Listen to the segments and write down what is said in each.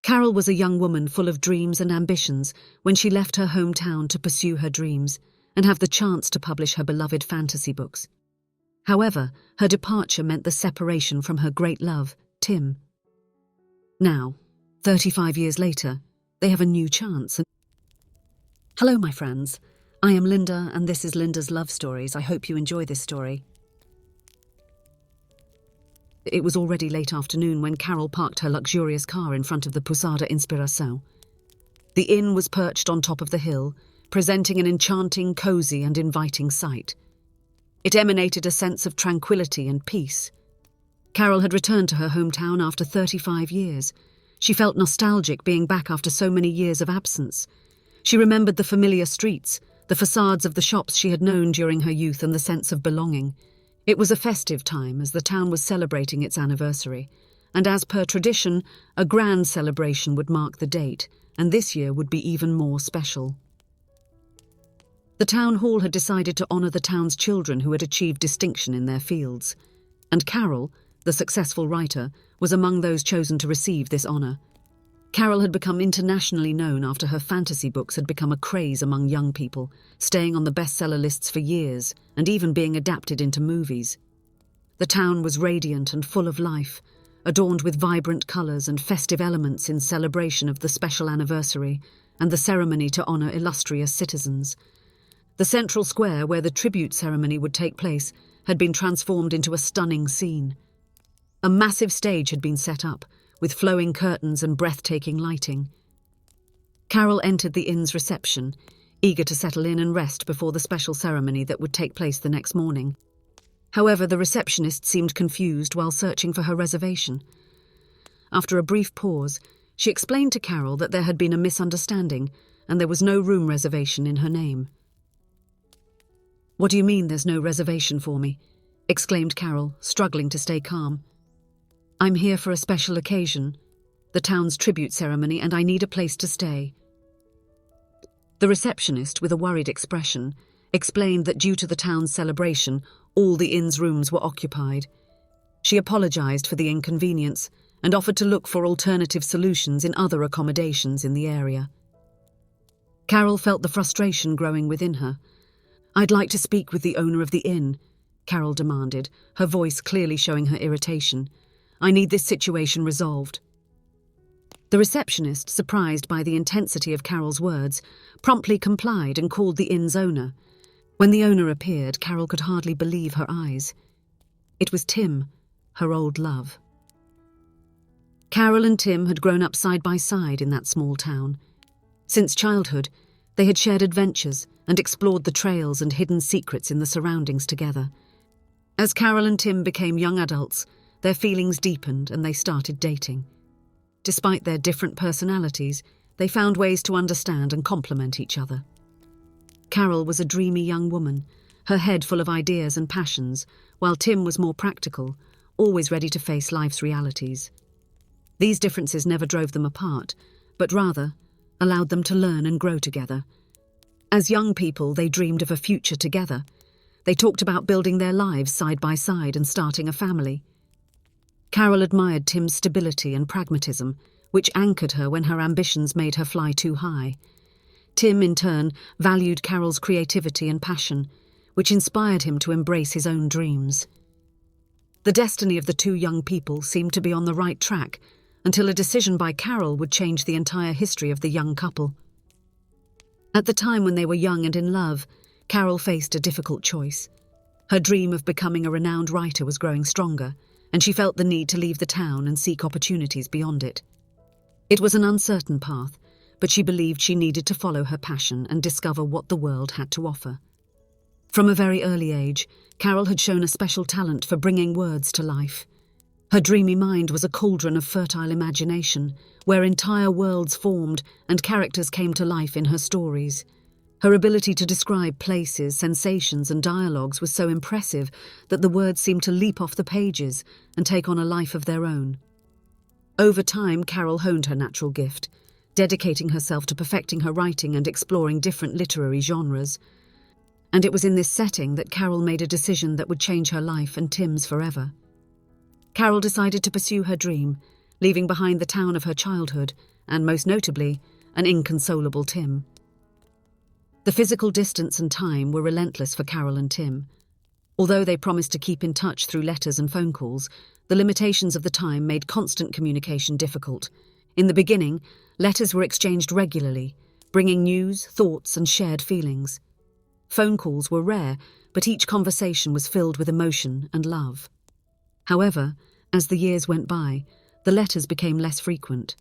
Carol was a young woman full of dreams and ambitions when she left her hometown to pursue her dreams and have the chance to publish her beloved fantasy books. However, her departure meant the separation from her great love, Tim. Now, 35 years later, they have a new chance. Hello, my friends. I am Linda, and this is Linda's Love Stories. I hope you enjoy this story. It was already late afternoon when Carol parked her luxurious car in front of the Posada Inspiração. The inn was perched on top of the hill, presenting an enchanting, cozy and inviting sight. It emanated a sense of tranquility and peace. Carol had returned to her hometown after 35 years. She felt nostalgic being back after so many years of absence. She remembered the familiar streets, the facades of the shops she had known during her youth, and the sense of belonging. It was a festive time as the town was celebrating its anniversary, and as per tradition, a grand celebration would mark the date, and this year would be even more special. The town hall had decided to honour the town's children who had achieved distinction in their fields, and Carol, the successful writer, was among those chosen to receive this honour. Carol had become internationally known after her fantasy books had become a craze among young people, staying on the bestseller lists for years and even being adapted into movies. The town was radiant and full of life, adorned with vibrant colours and festive elements in celebration of the special anniversary and the ceremony to honour illustrious citizens. The central square where the tribute ceremony would take place had been transformed into a stunning scene. A massive stage had been set up, with flowing curtains and breathtaking lighting. Carol entered the inn's reception, eager to settle in and rest before the special ceremony that would take place the next morning. However, the receptionist seemed confused while searching for her reservation. After a brief pause, she explained to Carol that there had been a misunderstanding and there was no room reservation in her name. "What do you mean there's no reservation for me?" exclaimed Carol, struggling to stay calm. "I'm here for a special occasion, the town's tribute ceremony, and I need a place to stay." The receptionist, with a worried expression, explained that due to the town's celebration, all the inn's rooms were occupied. She apologised for the inconvenience and offered to look for alternative solutions in other accommodations in the area. Carol felt the frustration growing within her. "I'd like to speak with the owner of the inn," Carol demanded, her voice clearly showing her irritation. "I need this situation resolved." The receptionist, surprised by the intensity of Carol's words, promptly complied and called the inn's owner. When the owner appeared, Carol could hardly believe her eyes. It was Tim, her old love. Carol and Tim had grown up side by side in that small town. Since childhood, they had shared adventures and explored the trails and hidden secrets in the surroundings together. As Carol and Tim became young adults, their feelings deepened and they started dating. Despite their different personalities, they found ways to understand and complement each other. Carol was a dreamy young woman, her head full of ideas and passions, while Tim was more practical, always ready to face life's realities. These differences never drove them apart, but rather allowed them to learn and grow together. As young people, they dreamed of a future together. They talked about building their lives side by side and starting a family. Carol admired Tim's stability and pragmatism, which anchored her when her ambitions made her fly too high. Tim, in turn, valued Carol's creativity and passion, which inspired him to embrace his own dreams. The destiny of the two young people seemed to be on the right track, until a decision by Carol would change the entire history of the young couple. At the time when they were young and in love, Carol faced a difficult choice. Her dream of becoming a renowned writer was growing stronger, and she felt the need to leave the town and seek opportunities beyond it. It was an uncertain path, but she believed she needed to follow her passion and discover what the world had to offer. From a very early age, Carol had shown a special talent for bringing words to life. Her dreamy mind was a cauldron of fertile imagination, where entire worlds formed and characters came to life in her stories. Her ability to describe places, sensations, and dialogues was so impressive that the words seemed to leap off the pages and take on a life of their own. Over time, Carol honed her natural gift, dedicating herself to perfecting her writing and exploring different literary genres. And it was in this setting that Carol made a decision that would change her life and Tim's forever. Carol decided to pursue her dream, leaving behind the town of her childhood and most notably, an inconsolable Tim. The physical distance and time were relentless for Carol and Tim. Although they promised to keep in touch through letters and phone calls, the limitations of the time made constant communication difficult. In the beginning, letters were exchanged regularly, bringing news, thoughts, and shared feelings. Phone calls were rare, but each conversation was filled with emotion and love. However, as the years went by, the letters became less frequent.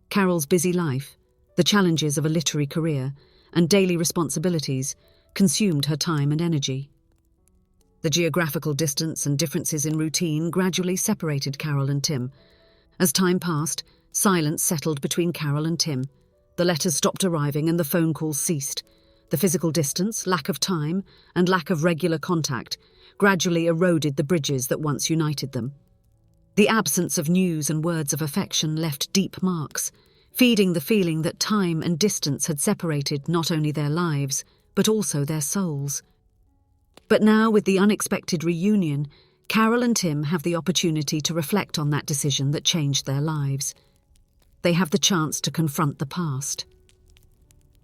Carol's busy life, the challenges of a literary career, and daily responsibilities consumed her time and energy. The geographical distance and differences in routine gradually separated Carol and Tim. As time passed, silence settled between Carol and Tim. The letters stopped arriving and the phone calls ceased. The physical distance, lack of time, and lack of regular contact gradually eroded the bridges that once united them. The absence of news and words of affection left deep marks, feeding the feeling that time and distance had separated not only their lives, but also their souls. But now, with the unexpected reunion, Carol and Tim have the opportunity to reflect on that decision that changed their lives. They have the chance to confront the past.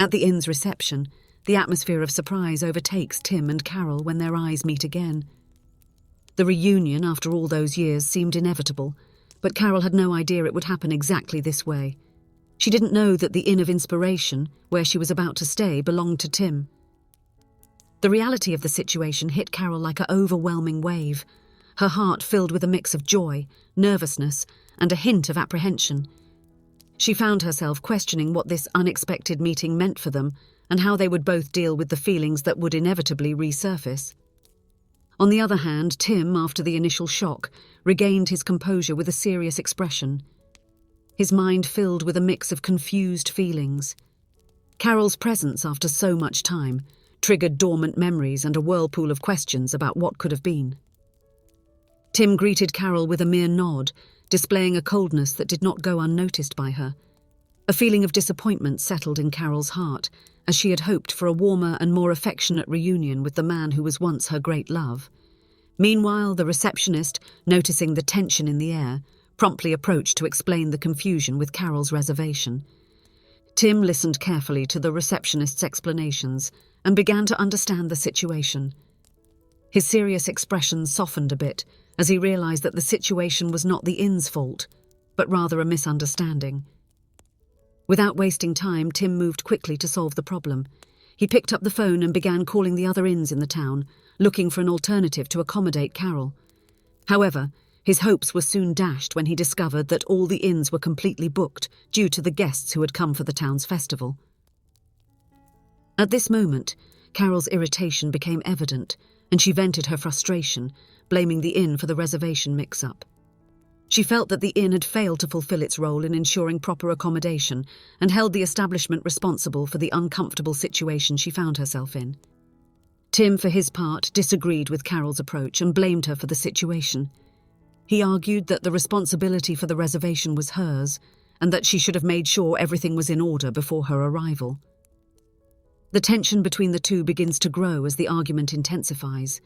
At the inn's reception, the atmosphere of surprise overtakes Tim and Carol when their eyes meet again. The reunion, after all those years, seemed inevitable, but Carol had no idea it would happen exactly this way. She didn't know that the Inn of Inspiration, where she was about to stay, belonged to Tim. The reality of the situation hit Carol like an overwhelming wave, her heart filled with a mix of joy, nervousness, and a hint of apprehension. She found herself questioning what this unexpected meeting meant for them and how they would both deal with the feelings that would inevitably resurface. On the other hand, Tim, after the initial shock, regained his composure with a serious expression. His mind filled with a mix of confused feelings. Carol's presence after so much time triggered dormant memories and a whirlpool of questions about what could have been. Tim greeted Carol with a mere nod, displaying a coldness that did not go unnoticed by her. A feeling of disappointment settled in Carol's heart, as she had hoped for a warmer and more affectionate reunion with the man who was once her great love. Meanwhile, the receptionist, noticing the tension in the air, promptly approached to explain the confusion with Carol's reservation. Tim listened carefully to the receptionist's explanations and began to understand the situation. His serious expression softened a bit as he realized that the situation was not the inn's fault, but rather a misunderstanding. Without wasting time, Tim moved quickly to solve the problem. He picked up the phone and began calling the other inns in the town, looking for an alternative to accommodate Carol. However, his hopes were soon dashed when he discovered that all the inns were completely booked due to the guests who had come for the town's festival. At this moment, Carol's irritation became evident, and she vented her frustration, blaming the inn for the reservation mix-up. She felt that the inn had failed to fulfill its role in ensuring proper accommodation and held the establishment responsible for the uncomfortable situation she found herself in. Tim, for his part, disagreed with Carol's approach and blamed her for the situation. He argued that the responsibility for the reservation was hers and that she should have made sure everything was in order before her arrival. The tension between the two begins to grow as the argument intensifies.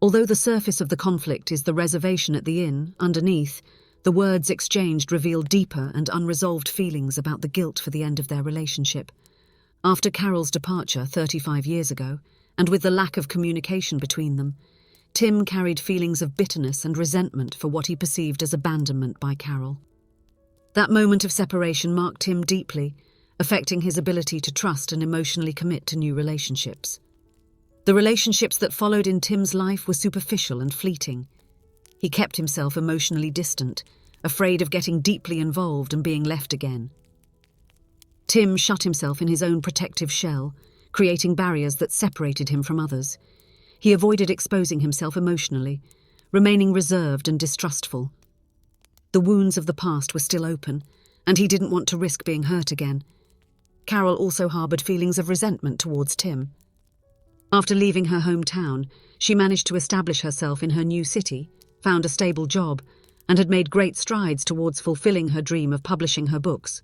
Although the surface of the conflict is the reservation at the inn, underneath, the words exchanged reveal deeper and unresolved feelings about the guilt for the end of their relationship. After Carol's departure 35 years ago, and with the lack of communication between them, Tim carried feelings of bitterness and resentment for what he perceived as abandonment by Carol. That moment of separation marked him deeply, affecting his ability to trust and emotionally commit to new relationships. The relationships that followed in Tim's life were superficial and fleeting. He kept himself emotionally distant, afraid of getting deeply involved and being left again. Tim shut himself in his own protective shell, creating barriers that separated him from others. He avoided exposing himself emotionally, remaining reserved and distrustful. The wounds of the past were still open, and he didn't want to risk being hurt again. Carol also harbored feelings of resentment towards Tim. After leaving her hometown, she managed to establish herself in her new city, found a stable job, and had made great strides towards fulfilling her dream of publishing her books.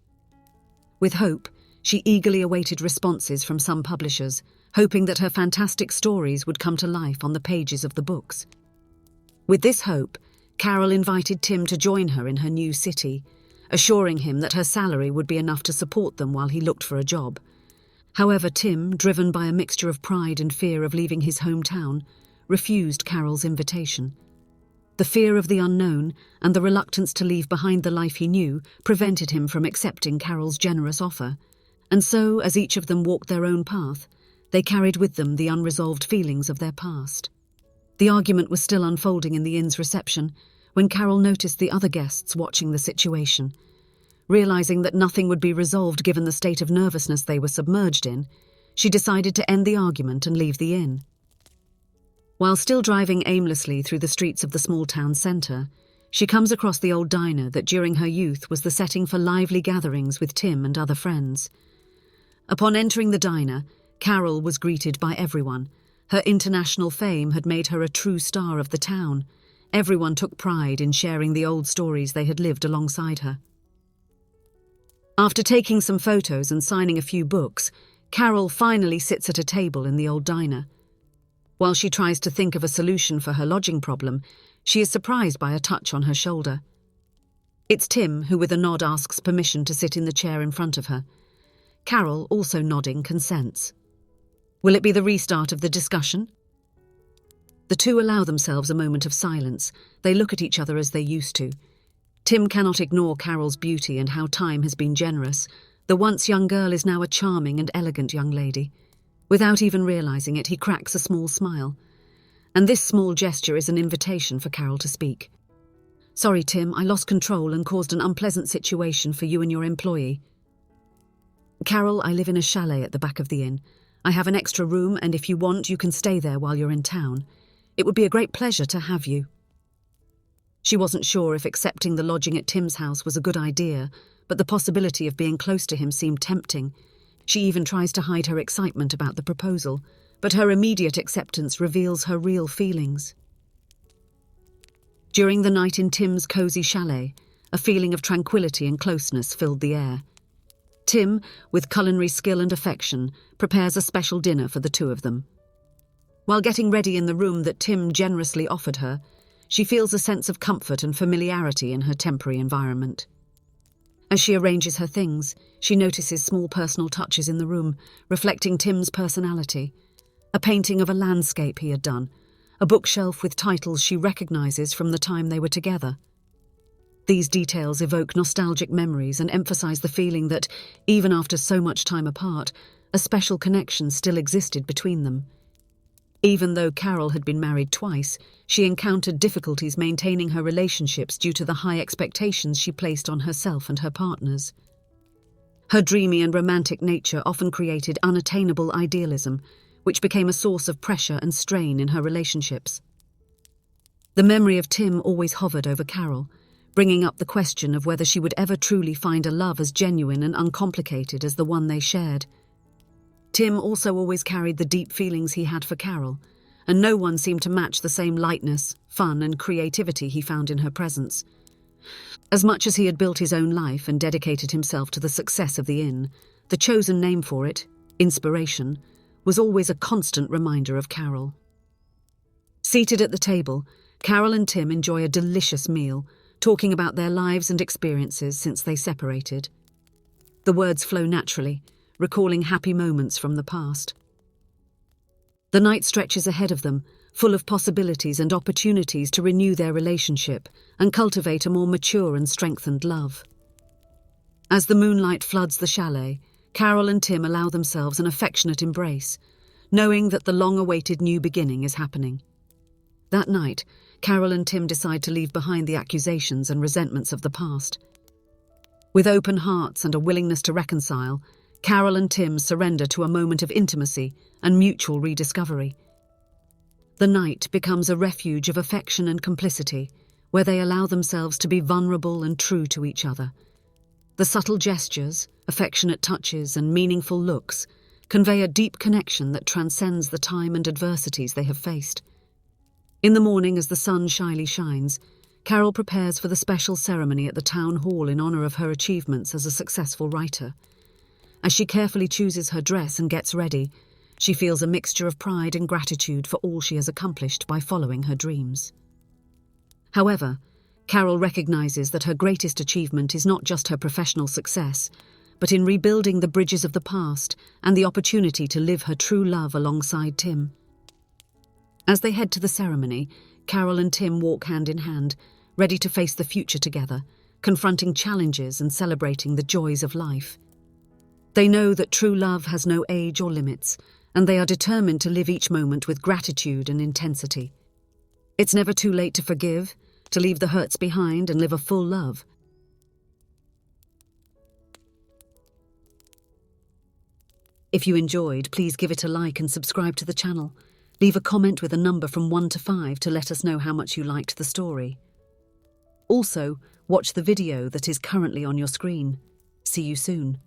With hope, she eagerly awaited responses from some publishers, hoping that her fantastic stories would come to life on the pages of the books. With this hope, Carol invited Tim to join her in her new city, assuring him that her salary would be enough to support them while he looked for a job. However, Tim, driven by a mixture of pride and fear of leaving his hometown, refused Carol's invitation. The fear of the unknown and the reluctance to leave behind the life he knew prevented him from accepting Carol's generous offer, and so, as each of them walked their own path, they carried with them the unresolved feelings of their past. The argument was still unfolding in the inn's reception when Carol noticed the other guests watching the situation. Realizing that nothing would be resolved given the state of nervousness they were submerged in, she decided to end the argument and leave the inn. While still driving aimlessly through the streets of the small town centre, she comes across the old diner that during her youth was the setting for lively gatherings with Tim and other friends. Upon entering the diner, Carol was greeted by everyone. Her international fame had made her a true star of the town. Everyone took pride in sharing the old stories they had lived alongside her. After taking some photos and signing a few books, Carol finally sits at a table in the old diner. While she tries to think of a solution for her lodging problem, she is surprised by a touch on her shoulder. It's Tim who with a nod asks permission to sit in the chair in front of her. Carol, also nodding, consents. Will it be the restart of the discussion? The two allow themselves a moment of silence. They look at each other as they used to. Tim cannot ignore Carol's beauty and how time has been generous. The once young girl is now a charming and elegant young lady. Without even realizing it, he cracks a small smile. And this small gesture is an invitation for Carol to speak. Sorry, Tim, I lost control and caused an unpleasant situation for you and your employee. Carol, I live in a chalet at the back of the inn. I have an extra room, and if you want, you can stay there while you're in town. It would be a great pleasure to have you. She wasn't sure if accepting the lodging at Tim's house was a good idea, but the possibility of being close to him seemed tempting. She even tries to hide her excitement about the proposal, but her immediate acceptance reveals her real feelings. During the night in Tim's cosy chalet, a feeling of tranquility and closeness filled the air. Tim, with culinary skill and affection, prepares a special dinner for the two of them. While getting ready in the room that Tim generously offered her, she feels a sense of comfort and familiarity in her temporary environment. As she arranges her things, she notices small personal touches in the room, reflecting Tim's personality. A painting of a landscape he had done, a bookshelf with titles she recognizes from the time they were together. These details evoke nostalgic memories and emphasize the feeling that, even after so much time apart, a special connection still existed between them. Even though Carol had been married twice, she encountered difficulties maintaining her relationships due to the high expectations she placed on herself and her partners. Her dreamy and romantic nature often created unattainable idealism, which became a source of pressure and strain in her relationships. The memory of Tim always hovered over Carol, bringing up the question of whether she would ever truly find a love as genuine and uncomplicated as the one they shared. Tim also always carried the deep feelings he had for Carol, and no one seemed to match the same lightness, fun, and creativity he found in her presence. As much as he had built his own life and dedicated himself to the success of the inn, the chosen name for it, inspiration, was always a constant reminder of Carol. Seated at the table, Carol and Tim enjoy a delicious meal, talking about their lives and experiences since they separated. The words flow naturally, recalling happy moments from the past. The night stretches ahead of them, full of possibilities and opportunities to renew their relationship and cultivate a more mature and strengthened love. As the moonlight floods the chalet, Carol and Tim allow themselves an affectionate embrace, knowing that the long-awaited new beginning is happening. That night, Carol and Tim decide to leave behind the accusations and resentments of the past. With open hearts and a willingness to reconcile, Carol and Tim surrender to a moment of intimacy and mutual rediscovery. The night becomes a refuge of affection and complicity, where they allow themselves to be vulnerable and true to each other. The subtle gestures, affectionate touches, and meaningful looks convey a deep connection that transcends the time and adversities they have faced. In the morning, as the sun shyly shines, Carol prepares for the special ceremony at the town hall in honor of her achievements as a successful writer. As she carefully chooses her dress and gets ready, she feels a mixture of pride and gratitude for all she has accomplished by following her dreams. However, Carol recognizes that her greatest achievement is not just her professional success, but in rebuilding the bridges of the past and the opportunity to live her true love alongside Tim. As they head to the ceremony, Carol and Tim walk hand in hand, ready to face the future together, confronting challenges and celebrating the joys of life. They know that true love has no age or limits, and they are determined to live each moment with gratitude and intensity. It's never too late to forgive, to leave the hurts behind and live a full love. If you enjoyed, please give it a like and subscribe to the channel. Leave a comment with a number from 1 to 5 to let us know how much you liked the story. Also, watch the video that is currently on your screen. See you soon.